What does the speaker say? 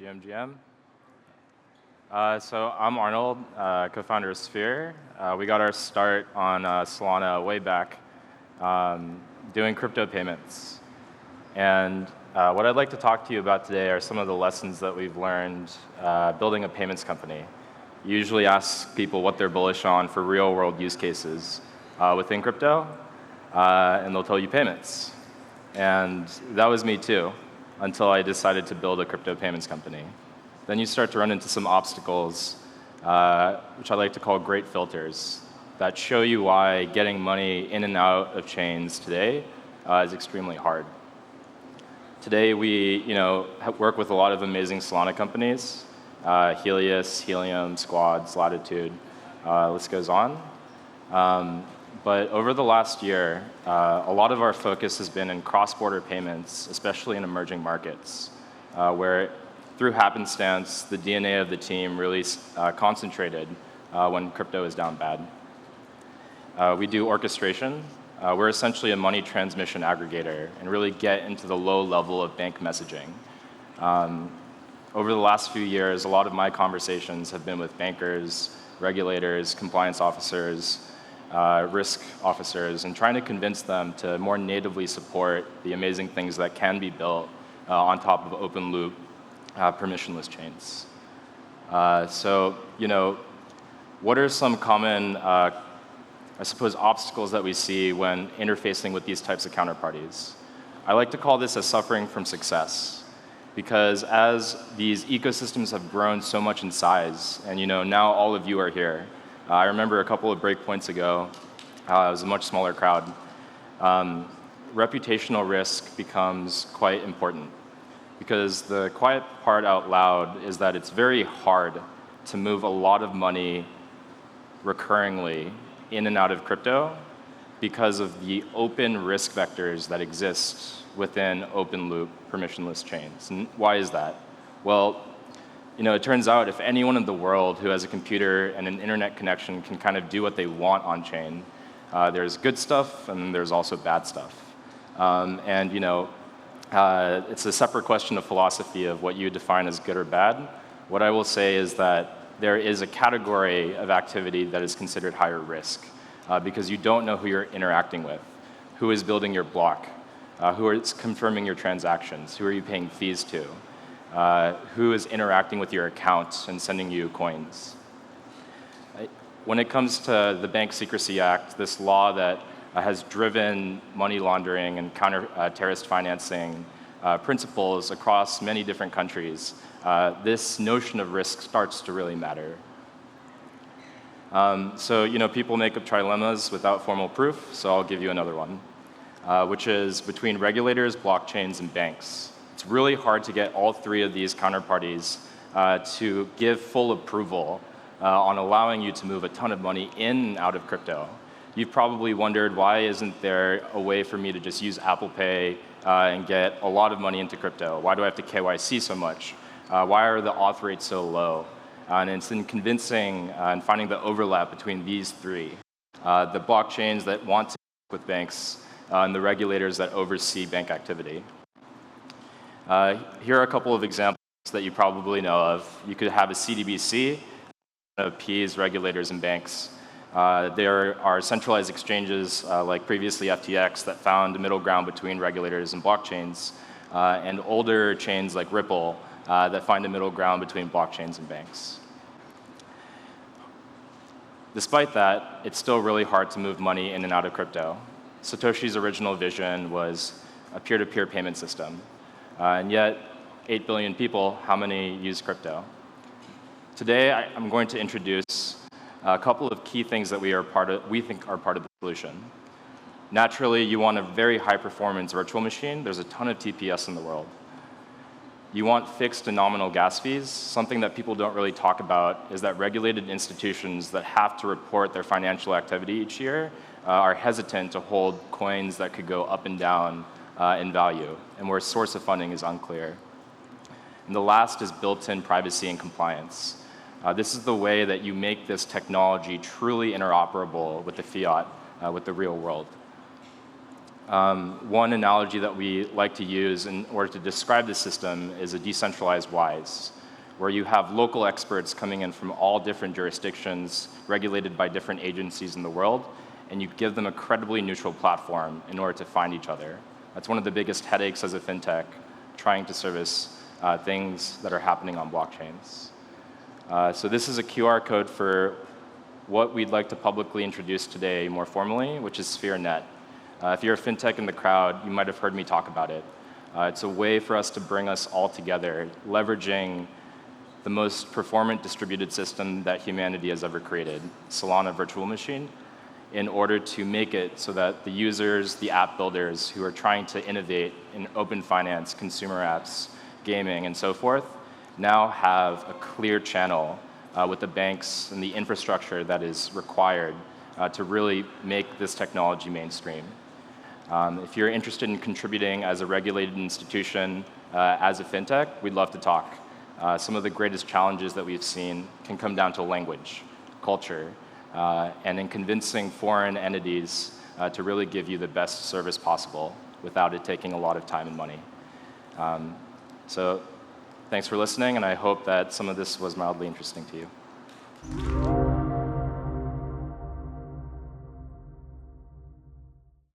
GM. So I'm Arnold, co-founder of Sphere. We got our start on Solana way back doing crypto payments. And what I'd like to talk to you about today are some of the lessons that we've learned building a payments company. You usually ask people what they're bullish on for real-world use cases within crypto, and they'll tell you payments. And that was me too, until I decided to build a crypto payments company. Then you start to run into some obstacles, which I like to call great filters, that show you why getting money in and out of chains today is extremely hard. Today we work with a lot of amazing Solana companies, Helios, Helium, Squads, Latitude, list goes on. But over the last year, a lot of our focus has been in cross-border payments, especially in emerging markets, where through happenstance, the DNA of the team really concentrated when crypto is down bad. We do orchestration. We're essentially a money transmission aggregator and really get into the low level of bank messaging. Over the last few years, a lot of my conversations have been with bankers, regulators, compliance officers, risk officers, and trying to convince them to more natively support the amazing things that can be built on top of open loop permissionless chains. What are some common, I suppose, obstacles that we see when interfacing with these types of counterparties? I like to call this a suffering from success, because as these ecosystems have grown so much in size, and now all of you are here. I remember a couple of breakpoints ago, it was a much smaller crowd. Reputational risk becomes quite important, because the quiet part out loud is that it's very hard to move a lot of money recurringly in and out of crypto because of the open risk vectors that exist within open loop permissionless chains. And why is that? Well, it turns out if anyone in the world who has a computer and an internet connection can kind of do what they want on chain, there's good stuff and there's also bad stuff. It's a separate question of philosophy of what you define as good or bad. What I will say is that there is a category of activity that is considered higher risk because you don't know who you're interacting with, who is building your block, who is confirming your transactions, who are you paying fees to, who is interacting with your account and sending you coins. When it comes to the Bank Secrecy Act, this law that has driven money laundering and counter-terrorist financing principles across many different countries, this notion of risk starts to really matter. People make up trilemmas without formal proof, so I'll give you another one, which is between regulators, blockchains, and banks. It's really hard to get all three of these counterparties to give full approval on allowing you to move a ton of money in and out of crypto. You've probably wondered, why isn't there a way for me to just use Apple Pay and get a lot of money into crypto? Why do I have to KYC so much? Why are the auth rates so low? And it's in convincing and finding the overlap between these three, the blockchains that want to work with banks and the regulators that oversee bank activity. Here are a couple of examples that you probably know of. You could have a CDBC that appease regulators and banks. There are centralized exchanges like previously FTX that found a middle ground between regulators and blockchains, and older chains like Ripple that find a middle ground between blockchains and banks. Despite that, it's still really hard to move money in and out of crypto. Satoshi's original vision was a peer-to-peer payment system, and yet 8 billion people, how many use crypto? Today, I'm going to introduce a couple of key things that we think are part of the solution. Naturally, you want a very high-performance virtual machine. There's a ton of TPS in the world. You want fixed and nominal gas fees. Something that people don't really talk about is that regulated institutions that have to report their financial activity each year are hesitant to hold coins that could go up and down in value, and where source of funding is unclear. And the last is built-in privacy and compliance. This is the way that you make this technology truly interoperable with the fiat, with the real world. One analogy that we like to use in order to describe the system is a decentralized WISE, where you have local experts coming in from all different jurisdictions, regulated by different agencies in the world, and you give them a credibly neutral platform in order to find each other. That's one of the biggest headaches as a fintech, trying to service things that are happening on blockchains. So this is a QR code for what we'd like to publicly introduce today more formally, which is SphereNet. If you're a fintech in the crowd, you might have heard me talk about it. It's a way for us to bring us all together, leveraging the most performant distributed system that humanity has ever created, Solana virtual machine, in order to make it so that the users, the app builders who are trying to innovate in open finance, consumer apps, gaming, and so forth, now have a clear channel with the banks and the infrastructure that is required to really make this technology mainstream. If you're interested in contributing as a regulated institution, as a fintech, we'd love to talk. Some of the greatest challenges that we've seen can come down to language, culture, and in convincing foreign entities to really give you the best service possible without it taking a lot of time and money. So thanks for listening, and I hope that some of this was mildly interesting to you.